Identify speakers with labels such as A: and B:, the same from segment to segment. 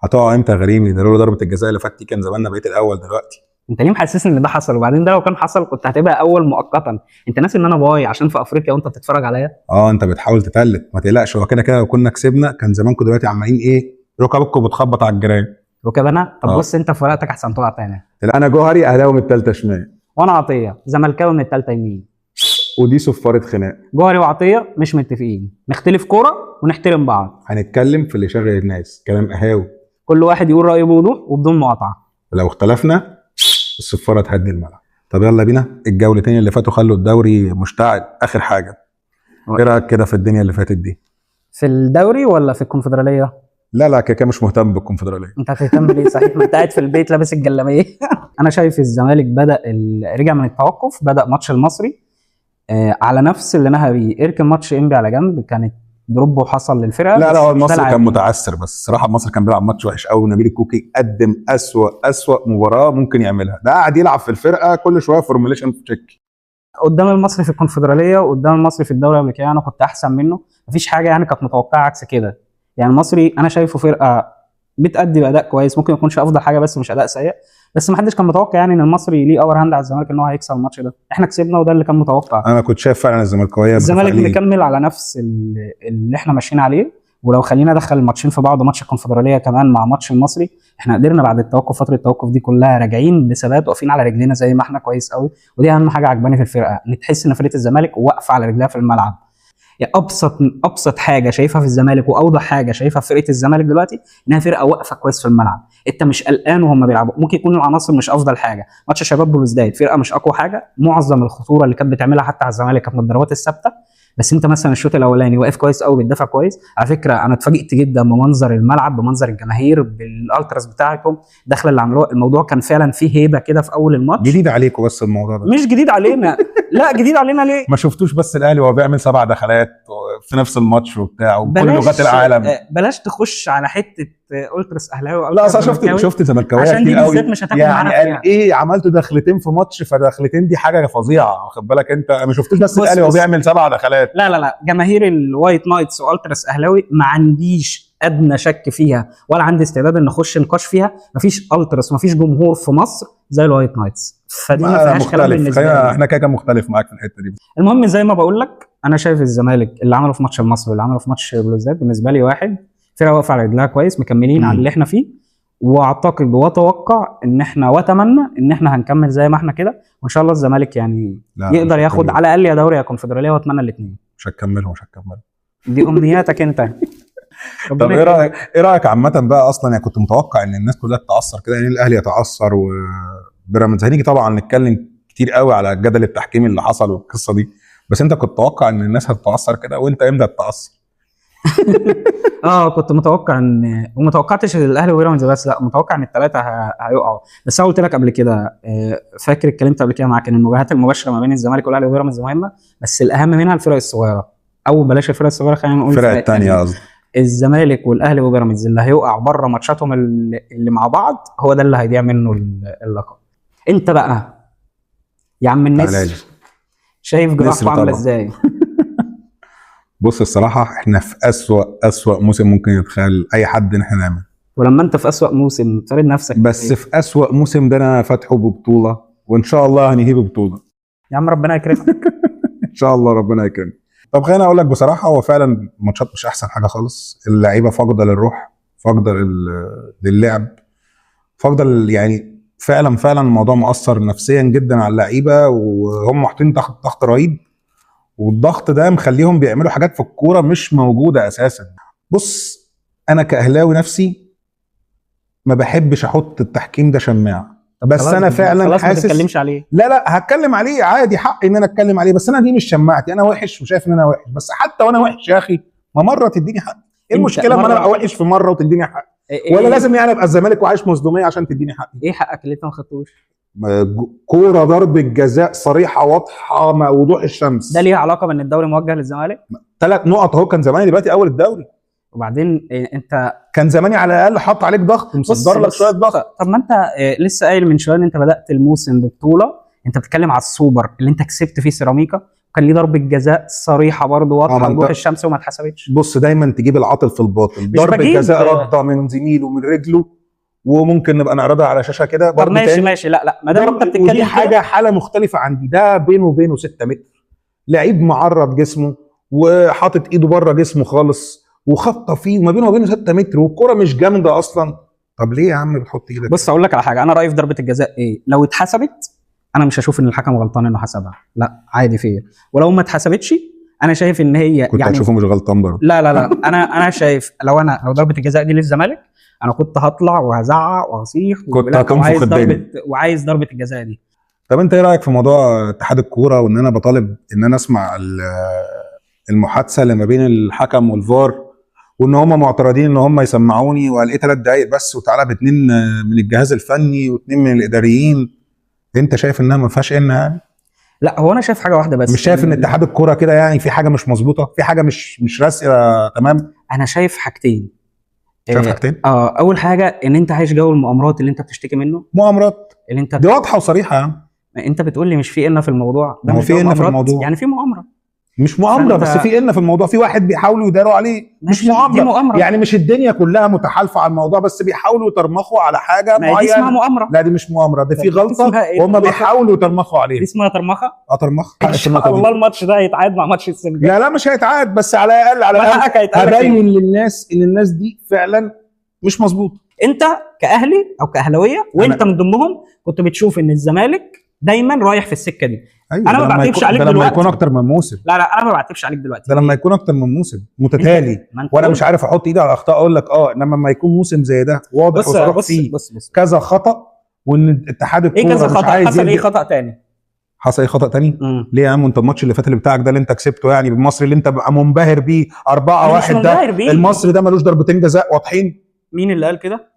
A: هتقع امتى يا غريمي؟ ده لولا ضربه الجزاء اللي فاتت دي كان زماننا بقيت الاول دلوقتي.
B: انت ليه محسسني ان ده حصل؟ وبعدين ده لو كان حصل كنت هتبقى اول مؤقتا. انت ناسي ان انا باي عشان في افريقيا وانت بتتفرج عليا.
A: انت بتحاول تتلت، ما تقلقش، هو كده كده لو كنا كسبنا كان زمانكم دلوقتي عمالين ايه، ركبكم بتخبط على الجيران.
B: ركبنا. طب
A: اه.
B: بص انت في ورقتك احسن تقع تاني.
A: لا، انا جوهري اهلاوي من الثالثه شمال،
B: وانا عطيه زملكاوي من الثالثه يمين.
A: ودي صفاره خناق.
B: جوهري وعطيه مش متفقين، نختلف كوره ونحترم بعض.
A: هنتكلم في اللي شغل الناس، كلام قهاوي،
B: كل واحد يقول رايه بوضوح وبدون مقاطعه.
A: ولو اختلفنا الصفاره تهدي الملعب. طب يلا بينا، الجولتين اللي فاتوا خلوا الدوري مشتعل. اخر حاجه، ايه رايك كده في الدنيا اللي فاتت دي؟
B: في الدوري ولا في الكونفدراليه؟
A: لا كده مش مهتم بالكونفدراليه.
B: انت هتهتم ليه صحيح؟ ما انت قاعد في البيت لابس الجلابيه. انا شايف الزمالك رجع من التوقف، بدا ماتش المصري على نفس اللي نهى بيه. اركن ماتش انبي على جنب، كانت دروب وحصل للفرقه.
A: لا هو المصري كان متعثر، بس الصراحه المصري كان بيلعب ماتش وحش قوي. نبيل الكوكي قدم اسوأ مباراه ممكن يعملها، ده قاعد يلعب في الفرقه كل شويه فورميليشن تشيك.
B: قدام المصري في الكونفدراليه وقدام المصري في الدوري قبل كده انا كنت احسن منه. مفيش حاجه يعني كانت متوقعه عكس كده. يعني المصري انا شايفه فرقه بتأدي باداء كويس، ممكن ما يكونش افضل حاجه بس مش اداء سيء. بس ما حدش كان متوقع يعني ان المصري ليه اور هاند على الزمالك ان هو هيكسب الماتش ده. احنا كسبنا وده اللي كان متوقع.
A: انا كنت شايف فعلا الزمالكاويه
B: الزمالك مكمل على نفس اللي احنا ماشيين عليه. ولو خلينا ندخل الماتشين في بعض، ماتش الكونفدراليه كمان مع ماتش المصري، احنا قدرنا بعد التوقف، فتره التوقف دي كلها راجعين بثبات، واقفين على رجلينا زي ما احنا كويس قوي. ودي اهم حاجه عجباني في الفرقه، ان تحس ان فرقه الزمالك واقفه على رجلها في الملعب. يعني ابسط حاجه شايفها في الزمالك واوضح حاجه شايفها في فرقه الزمالك دلوقتي انها فرقه واقفه كويس في الملعب. انت مش قلقان وهم بيلعبوا. ممكن يكون العناصر مش افضل حاجه، ماتش شباب بلوزداد فرقه مش اقوى حاجه، معظم الخطوره اللي كانت بتعملها حتى على الزمالك كانت من الضربات الثابته. بس انت مثلا الشوط الاولاني واقف كويس قوي، بتدافع كويس. على فكره انا اتفاجئت جدا بمنظر الملعب، بمنظر الجماهير، بالالتراس بتاعتهم الدخله اللي عملوها. الموضوع كان فعلا فيه هيبه كده في اول الماتش.
A: جديد عليكم بس الموضوع ده؟
B: مش جديد علينا. لا جديد علينا ليه؟
A: ما شفتوش بس الاهلي وهو بيعمل 7 دخلات في نفس الماتش وبتاع وكل لغات العالم.
B: بلاش تخش على حته التراس اهلاوي.
A: لا اصلا شفت زملكاويه
B: عشان دي
A: كتير قوي
B: بالذات مش هتاخد
A: يعني
B: معانا
A: قال
B: فيها.
A: ايه عملتوا دخلتين في ماتش، فدخلتين دي حاجه فظيعه، واخد بالك انت؟ ما شفتوش بس الاهلي وهو بيعمل 7 دخلات.
B: لا جماهير الوايت نايتس والتراس اهلاوي ما عنديش ادنى شك فيها، ولا عندي استعداد ان اخش نقاش فيها. مفيش التراس ومفيش جمهور في مصر زي الوايت نايتس، فدي ما فيهاش كلام بالنسبه لي.
A: احنا كده مختلف معاك في الحته دي.
B: المهم زي ما بقول لك، انا شايف الزمالك اللي عمله في ماتش المصري واللي عمله في ماتش بلوزداد بالنسبه لي واحد. فرقه واقفه على رجلها كويس، مكملين على اللي احنا فيه. واعتقد واتوقع ان احنا واتمنى ان احنا هنكمل زي ما احنا كده، وان شاء الله الزمالك يعني يقدر ياخد على الاقل يا دوري يا كونفدراليه، واتمنى الاثنين.
A: مش هتكمل.
B: دي امنياتك انت.
A: طب ايه رايك عامه بقى اصلا؟ يعني كنت متوقع ان الناس كلها تتعثر كده، يعني الاهلي يتعثر وبيراميدز. هنيجي طبعا نتكلم كتير قوي على الجدل التحكيمي اللي حصل والقصه دي، بس انت كنت متوقع ان الناس هتتعثر كده؟ وانت امتى هتتعثر؟
B: كنت متوقع وما توقعتش الاهلي وبيراميدز بس، لا متوقع ان الثلاثه هيقعوا. بس انا قلت لك قبل كده، فاكر اتكلمت قبل كده معاك ان المواجهات المباشره ما بين الزمالك والاهلي وبيراميدز مهمه، بس الاهم منها الفرق الصغيره، او بلاش الفرق الصغيره، خلينا نقول
A: الفرق الثانيه. قصدي
B: الزمالك والاهلي وبيراميدز اللي هيوقع بره ماتشاتهم اللي مع بعض هو ده اللي هيضيع منه اللقب. انت بقى يا عم الناس شايف جراحته عامله ازاي؟
A: بص الصراحه احنا في اسوأ موسم ممكن يتخيل اي حد ان احنا نعمل.
B: ولما انت في اسوأ موسم فرد نفسك
A: بس في اسوأ موسم ده انا فاتحه ببطوله، وان شاء الله هنهيه ببطوله.
B: يا عم ربنا يكرمك.
A: ان شاء الله ربنا يكرمك. طب خليني اقول لك بصراحه، هو فعلا الماتشات مش احسن حاجه خالص. اللعيبه فاقده للروح، فاقده للعب، فاقده يعني فعلا الموضوع مؤثر نفسيا جدا على اللعيبه، وهم محطين تحت ضغط رهيب، والضغط ده مخليهم بيعملوا حاجات في الكوره مش موجوده اساسا. بص انا كاهلاوي نفسي ما بحبش احط التحكيم ده شماعه، بس انا فعلا حاسس.
B: ما تتكلمش عليه.
A: لا هتكلم عليه عادي، حقي ان انا اتكلم عليه، بس انا دي مش شماعتي. انا وحش وشايف ان انا وحش، بس حتى وانا وحش يا اخي ما مره تديني حق. ايه المشكله ما انا ابقى وحش في مره وتديني حق؟ ولا لازم يعني ابقى الزمالك وعايش مظلوميه عشان تديني حق؟
B: ايه حقك اللي انت ما خدتوش؟
A: كوره ضربه جزاء صريحه واضحه مع وضوح الشمس.
B: ده ليها علاقه بان الدوري موجه للزمالك؟
A: 3 نقط اهو، كان زماني دلوقتي اول الدوري.
B: وبعدين انت
A: كان زماني على الاقل حط عليك ضغط، مصدر لك شويه ضغط.
B: طب ما انت لسه قايل من شويه ان انت بدات الموسم ببطوله. انت بتتكلم على السوبر اللي انت كسبت فيه سيراميكا، كان ليه ضربه جزاء صريحه برضه
A: ما
B: واضحه
A: انت-
B: وضوح الشمس وما اتحسبتش.
A: بص دايما تجيب العاطل في الباطل، ضربه
B: بجيب-
A: جزاء رده من زميله من رجله، وممكن نبقى نعرضها على شاشه كده
B: طب
A: برضه
B: ماشي
A: تاني.
B: ماشي، لا ما دام انت
A: ودي
B: بتتكلم
A: حاجه
B: كده،
A: حاله مختلفه عن دي، ده بينه وبينه 6 متر، لعيب معرض جسمه وحاطط ايده بره جسمه خالص وخبطه فيه وما بينه وبينه 6 متر والكره مش جامده اصلا. طب ليه يا عم بتحط ايدك؟
B: بص اقول لك على حاجه، انا رايي في ضربه الجزاء ايه، لو اتحسبت انا مش هشوف ان الحكم غلطان انه حسبها، لا عادي فيا، ولو ما اتحسبتش انا شايف ان هي
A: كنت
B: يعني
A: هتشوفه مش غلطان برضه.
B: لا انا شايف لو ضربه الجزاء دي للزمالك انا كنت هطلع وهزعق وهصيح
A: كنت
B: لا،
A: هتنفخ الدنيا.
B: وعايز ضربه الجزاء دي.
A: طب انت ايه رايك في موضوع اتحاد الكوره، وان انا بطالب ان انا اسمع المحادثه اللي ما بين الحكم والفار، وان هم معترضين ان هم يسمعوني، وقال ايه 3 دقائق بس وتعالى باتنين من الجهاز الفني واتنين من الاداريين. انت شايف انها ما فيهاش يعني؟
B: لا هو انا شايف حاجه واحده بس،
A: مش شايف ان اتحاد الكوره كده يعني في حاجه مش مظبوطه، في حاجه مش راسيه تمام؟
B: انا شايف حاجتين.
A: شايف حاجتين؟
B: اول حاجه ان انت عايش جو المؤامرات اللي انت بتشتكي منه،
A: مؤامرات
B: اللي انت
A: دي واضحه وصريحه يا عم.
B: انت بتقول لي مش في ان في الموضوع ده،
A: ما هو
B: مش
A: في
B: جو
A: إن في
B: مؤامرات،
A: الموضوع.
B: يعني في مؤامره.
A: مش مؤامره
B: فأنت-
A: بس في ان في الموضوع، في واحد بيحاولوا يداروا عليه، مش
B: ماشي، دي
A: مؤامره.
B: مؤامرة.
A: يعني مش الدنيا كلها متحالفه على الموضوع، بس بيحاولوا يترمخوا على حاجه
B: ما هي دي اسمها
A: معينه.
B: مؤامره.
A: لا دي مش مؤامره، دي في
B: دي
A: غلطه
B: اسمها إيه؟
A: وهم بيحاولوا يترمخوا
B: دي
A: عليها.
B: اسمها ترمخه.
A: ترمخ
B: ان شاء الله الماتش ده هيتعاد مع ماتش السنغال.
A: لا مش هيتعاد، بس على الاقل على
B: ما
A: الاقل
B: حقك هيتقال لك
A: هبين للناس ان الناس دي فعلا مش مظبوطه.
B: انت كاهلي او كاهلاويه وانت من ضمنهم كنت بتشوف ان الزمالك دايما رايح في السكه دي.
A: ايوه
B: أنا ما بعتبش عليك
A: ده لما
B: دلوقتي.
A: يكون اكتر من موسم،
B: لا انا ما بعتبش عليك دلوقتي.
A: ده لما يكون اكتر من موسم متتالي
B: ما أنت
A: وانا
B: قلت.
A: مش عارف احط ايدي على اخطاء اقول لك انما لما يكون موسم زي ده واضح
B: بص
A: وصريح
B: بص
A: فيه
B: بص
A: كذا خطا، وان اتحاد
B: ايه
A: الكوره
B: كذا
A: مش
B: خطا
A: عايز
B: حصل، ايه
A: يدي.
B: خطا تاني؟
A: حصل ايه خطا تاني؟
B: مم.
A: ليه يا عم انت الماتش اللي فات اللي بتاعك ده اللي انت كسبته يعني بالمصري اللي انت بقى منبهر بيه 4-1
B: أنا مش منبهر بيه.
A: المصري ده ملوش ضربتين جزاء واضحين.
B: مين اللي قال كده؟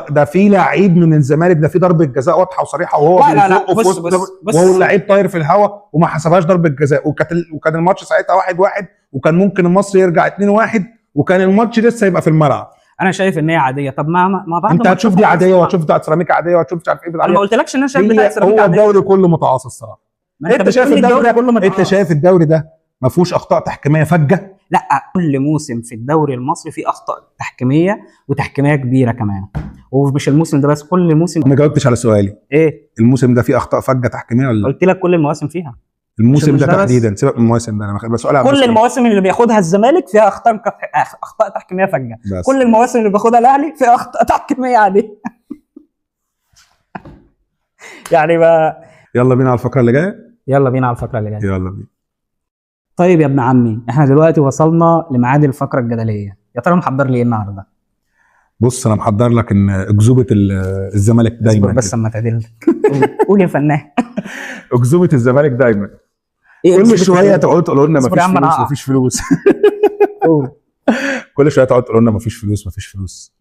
A: ده في لعيب من الزمالك ده في ضربه جزاء واضحه وصريحه وهو
B: لا،
A: بيزقه
B: بص،
A: في وسط
B: بص.
A: وهو اللعيب طاير في الهواء وما حسبهاش ضربه جزاء، وكان الماتش ساعتها 1-1 وكان ممكن المصري يرجع 2-1 وكان الماتش لسه يبقى في الملعب.
B: انا شايف ان هي عاديه. طب ما بعد
A: انت
B: ما
A: هتشوف
B: تشوف
A: دي
B: الماتش
A: عاديه
B: طبعاً.
A: وهتشوف بتاعت سيراميكا عاديه وهتشوف مش عارف ايه
B: انا ما
A: عاديه.
B: قلتلكش ان انا شايف بتاعت
A: هو
B: سيراميكا عادية.
A: الدوري كله متعاص الصراحه.
B: ما
A: انت شايف
B: بتقول لي
A: الدوري
B: كله
A: انت
B: متعاص.
A: شايف الدوري ده ما فيهوش اخطاء تحكيميه فجه؟
B: لا، كل موسم في الدوري المصري فيه اخطاء تحكيميه وتحكيميه كبيره كمان، ومش الموسم ده بس، كل موسم.
A: ما جاوبتش على سؤالي.
B: ايه؟
A: الموسم ده فيه اخطاء فجه تحكيميه ولا لا؟
B: قلت لك كل المواسم فيها.
A: الموسم
B: مش
A: ده
B: ده بس.
A: تحديدا، سيبك من المواسم ده، انا بس سؤال عن
B: كل
A: الموسم.
B: المواسم اللي بياخدها الزمالك فيها اخطاء تحكيميه فجه.
A: بس.
B: كل المواسم اللي بياخدها الاهلي فيها اخطاء تحكيميه عاديه. يعني بقى
A: يلا بينا على الفقره اللي جايه.
B: يلا بينا على الفقره اللي جايه.
A: يلا بينا.
B: طيب يا ابن عمي، احنا دلوقتي وصلنا لميعاد الفقره الجدليه، يا ترى محضر لي ايه النهارده؟
A: بص انا محضر لك ان اكذوبه الزمالك دايما
B: اصبر بس اما تعدل. قول يا فنان.
A: اكذوبه الزمالك دايما
B: ايه
A: كل
B: أكذوبة
A: شويه
B: الزمالك؟
A: تقولوا لنا
B: اصبر يا عم، أنا هقع.
A: مفيش فلوس
B: قول.
A: كل شويه تقولوا لنا مفيش فلوس.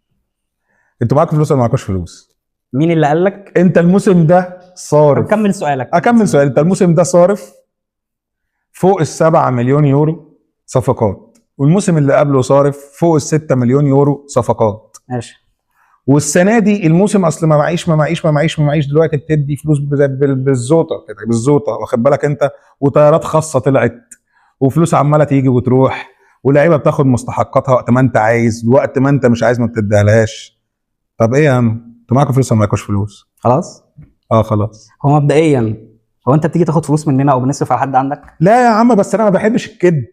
A: انتوا معاكم فلوس ولا معاكوش فلوس؟
B: مين اللي قال لك؟
A: انت الموسم ده
B: طب
A: صارف.
B: كمل سؤالك.
A: اكمل سؤال. انت الموسم ده صارف فوق ال7 مليون يورو صفقات، والموسم اللي قبله صارف فوق ال6 مليون يورو صفقات،
B: ماشي.
A: والسنه دي الموسم اصل ما معيش دلوقتي بتدي فلوس بالزوطه كده بالزوطه، واخد بالك انت، وطيارات خاصه طلعت وفلوس عماله تيجي وتروح، ولاعيبه بتاخد مستحقاتها وقت ما انت عايز وقت ما انت مش عايز ما بتديهالهاش. طب ايه يا عم انتوا معاكم فلوس ولا معاكوش فلوس؟
B: خلاص.
A: خلاص.
B: هو مبدئيا هو انت بتيجي تاخد فلوس مننا او بنصرف على حد عندك؟
A: لا يا عم بس انا ما بحبش الكذب.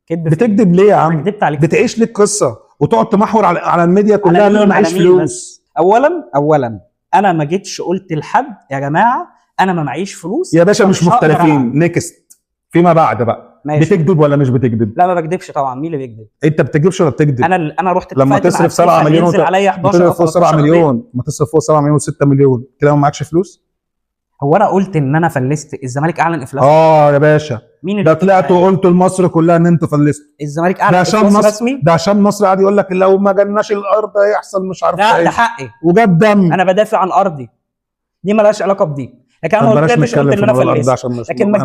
B: كدب.
A: بتكذب ليه يا
B: انا
A: عم؟
B: كدبت عليك.
A: بتعيش لك قصه وتقعد تمحور على الميديا كلها ان انا معيش
B: على مين
A: فلوس.
B: بس؟ اولا انا ما جيتش قلت لحد يا جماعه انا ما معيش فلوس
A: يا باشا مش
B: فمش هقدر
A: مختلفين.
B: أعمل.
A: نيكست فيما بعد بقى.
B: ماشي.
A: بتكذب ولا مش بتكذب؟
B: لا ما بكدبش طبعا، مين اللي بيكذب؟
A: انت بتكذبش ولا بتكذب؟
B: انا رحت
A: لما
B: اتفقت مع
A: تصرف 7
B: الفيفا
A: مليون
B: ينزل عليا 11
A: تصرف
B: او
A: فوق 7
B: 13
A: مليون، ما تصرف فوق 7 مليون و6 مليون كده ما معكش فلوس؟
B: هو انا قلت ان انا فلست؟ الزمالك اعلن افلاس.
A: يا باشا
B: مين اللي
A: ده طلعت وقلت لمصر كلها ان انت فلست.
B: الزمالك
A: ده
B: اعلن
A: عشان
B: افلاس
A: مصر
B: رسمي.
A: ده عشان مصر قاعد يقول لك لو ما جالناش الارض هيحصل مش عارف
B: لا
A: ايه
B: ده حقي،
A: وجاب دم.
B: انا بدافع عن ارضي، دي مالهاش علاقه بدي. لكن انا
A: طب
B: ما
A: بلاش
B: قلتلكش
A: نتكلم
B: قلت
A: في
B: ان انا
A: موضوع الارض
B: فلست.
A: عشان مش
B: لكن ما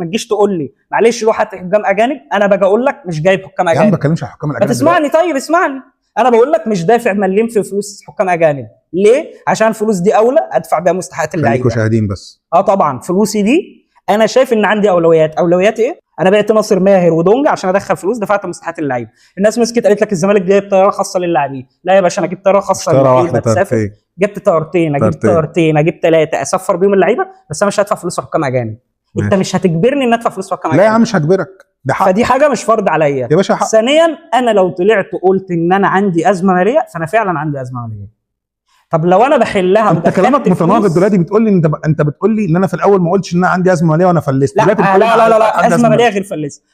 B: تجيش تقول لي معلش روح هات حكام اجانب، انا باجي اقول لك مش جايب حكام
A: يا عم ما
B: اجانب.
A: بتكلمش على حكام
B: ما
A: الاجانب.
B: تسمعني طيب اسمعني، انا بقول لك مش دافع مليم في فلوس حكام اجانب. ليه؟ عشان الفلوس دي اولى ادفع بيها مستحقات
A: خليكوا
B: اللعيبه.
A: شاهدين بس.
B: طبعا فلوسي دي انا شايف ان عندي اولويات ايه؟ انا بعت ناصر ماهر ودونجا عشان ادخل فلوس، دفعت مستحقات اللعيبه. الناس مسكت قالت لك الزمالك جايب طياره خاصه للاعبين. لا يا باشا، انا جبت طياره خاصه
A: طياره
B: للعيبه
A: واحده
B: تسافر، جبت طيارتين، اجيب طيارتين، اجيب 3 اسفر بيهم اللعيبه، بس انا مش هدفع فلوس حكام اجانب. انت مش هتجبرني ان ادفع فلوس حكام اجانب.
A: لا يا عم مش هجبرك، ده حق.
B: فدي حاجه مش فرض عليا
A: يا باشا حق.
B: ثانيا، انا لو طلعت قلت ان انا عندي ازمه ماليه فانا فعلا عندي ازمه ماليه. طب لو انا بحلها
A: انت كلامك متناقض دلوقتي، بتقول لي انت بتقول لي ان انا في الاول ما قلتش ان انا عندي ازمه ماليه وانا فلست.
B: لا لا ازمه ماليه غير فلست.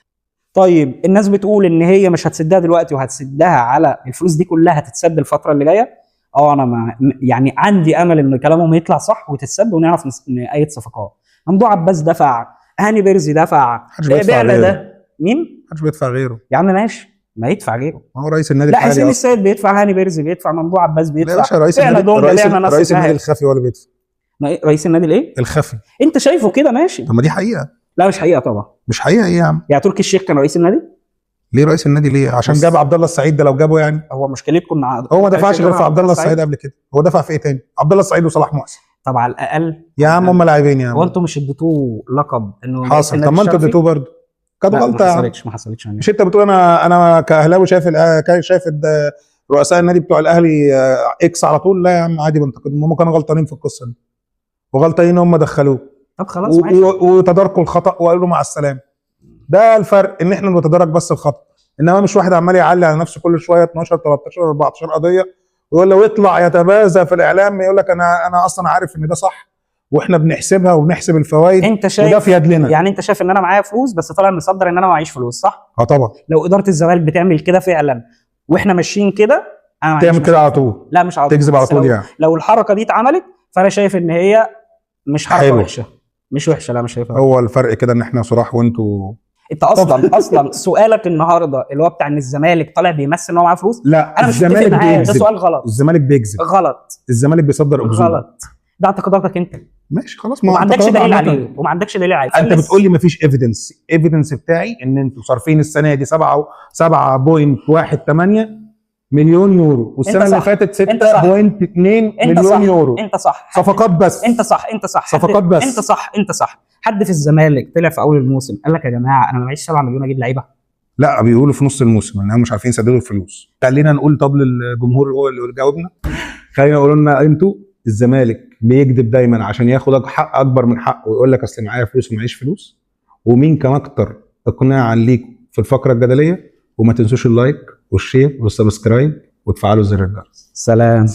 B: طيب الناس بتقول ان هي مش هتسدها دلوقتي وهتسدها على الفلوس دي كلها هتتسد الفتره اللي جايه. انا يعني عندي امل ان كلامهم يطلع صح وتتسد ونعرف نأيد صفقات. ممدوح عباس دفع، هاني بيرزي دفع،
A: بعنا
B: ده مين؟
A: محدش بيدفع غيره
B: يا عم ماشي، ما يدفع غيره.
A: ما هو رئيس النادي
B: لا
A: الحالي.
B: حسين السيد بيدفع، هاني بيرزي بيدفع، ممدوح عباس بيدفع.
A: لا يا باشا، رئيس النادي الخفي هو اللي بيدفع.
B: رئيس النادي الايه؟
A: الخفي.
B: انت شايفه كده ماشي.
A: طب ما دي حقيقه.
B: لا مش حقيقه طبعا.
A: مش حقيقه ايه يا عم؟
B: يعني تركي الشيخ كان رئيس النادي؟
A: ليه رئيس النادي؟ ليه؟ عشان جاب عبد الله السعيد. ده لو جابه يعني
B: هو مشكلتكم
A: هو ما دفعش غير في عبد الله السعيد قبل كده. هو دفع في ايه تاني؟ عبد الله السعيد وصلاح محسن.
B: طب على الاقل
A: يا عم هم لاعبين يا عم.
B: هو انتوا مش اديتوه لقب انه
A: حصل؟ طب ما انتوا اديتوه برضه. كانت غلطه.
B: ما حصلتش
A: مش انت بتقول انا كاهلاوي شايف رؤساء النادي بتوع الاهلي اكس على طول؟ لا يا عم عادي بنتقدهم، هم كانوا غلطانين في القصه دي وغلطانين هم دخلوه.
B: طب خلاص ماشي.
A: وتداركوا الخطا وقالوا مع السلامه. ده الفرق، ان احنا نتدارك بس الخطا، انما مش واحد عمال يعلي على نفسه كل شويه 12 13 14 قضيه ويقول له يطلع يتباذى في الاعلام يقول لك انا اصلا عارف ان ده صح واحنا بنحسبها وبنحسب الفوائد.
B: انت شايف
A: وده في يد لنا.
B: يعني انت شايف ان انا معايا فلوس بس طالع مصدر ان انا معيش فلوس، صح؟
A: طبعا.
B: لو اداره الزمالك بتعمل كده فعلا واحنا ماشيين كده، انا
A: تعمل كده على طول؟
B: لا مش على طول،
A: تكذب على طول يعني.
B: لو الحركه دي اتعملت فانا شايف ان هي مش حركه وحشه. مش وحشه، لا مش شايفها.
A: هو الفرق كده ان احنا صراح وانتوا.
B: انت اصلا سؤالك النهارده اللي هو بتاع ان الزمالك طالع بيمثل ان هو معاه فلوس.
A: لا
B: انا مش متفق معاه، ده سؤال غلط.
A: الزمالك بيكذب.
B: غلط.
A: الزمالك بيصدر اكذوبه.
B: غلط. ده اعتقاداتك انت.
A: ماشي خلاص.
B: ما عندكش دليل عليه
A: انت بتقول لي مفيش ايفيدنس بتاعي ان انتوا صارفين السنه دي 7.18 مليون يورو والسنه اللي فاتت 6.2 مليون يورو.
B: انت صح.
A: صفقات بس.
B: انت صح.
A: صفقات بس.
B: انت صح. حد في الزمالك طلع في اول الموسم قال لك يا جماعه انا معيش 7 مليون اجيب لعيبه؟
A: لا، بيقولوا في نص الموسم انهم مش عارفين يسددوا الفلوس. خلينا نقول طب للجمهور هو اللي جاوبنا. خلينا نقول لنا انتوا الزمالك بيكذب دايما عشان ياخد حق اكبر من حقه ويقول لك اصل معايا فلوس ومعيش فلوس. ومين كان اكتر اقناعا ليكم في الفقره الجدليه؟ وما تنسوش اللايك والشير والسبسكرايب وتفعلوا زر الجرس.
B: سلام.